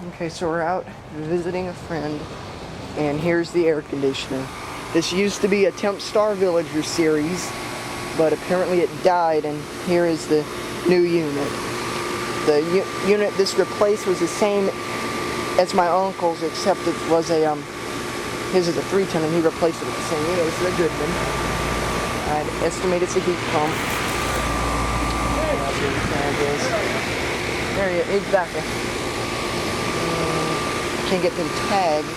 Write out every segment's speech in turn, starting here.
Okay, so we're out visiting a friend, and here's the air conditioner. This used to be a Tempstar Villager series, but apparently it died, and here is the new unit. The unit this replaced was the same as my uncle's, except it was a, his is a 3-ton, and he replaced it with the same unit. This is a Goodman. I'd estimate it's a heat pump. There he is, he's back there. Can't get them tagged.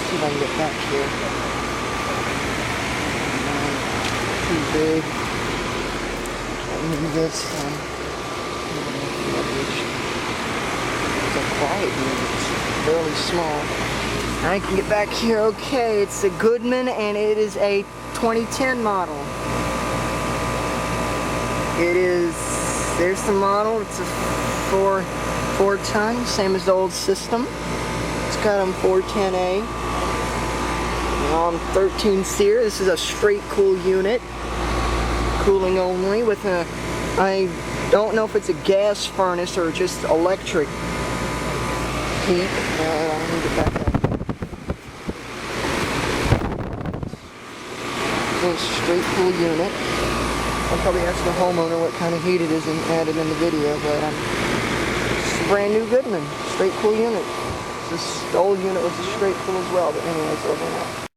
See if I can get back here. Too big. Can't move this. It's a quiet unit. It's fairly small. I can get back here. Okay, it's a Goodman, and it is a 2010 model. It is. There's the model. It's a 4-ton, same as the old system. It's got 410A. 13 SEER. This is a straight cool unit, cooling only with a. I don't know if it's a gas furnace or just electric heat. Let me get back there. It's a straight cool unit. I'll probably ask the homeowner what kind of heat it is and add it in the video, but it's a brand new Goodman, straight cool unit. This old unit was a straight cool as well, but anyways, over now.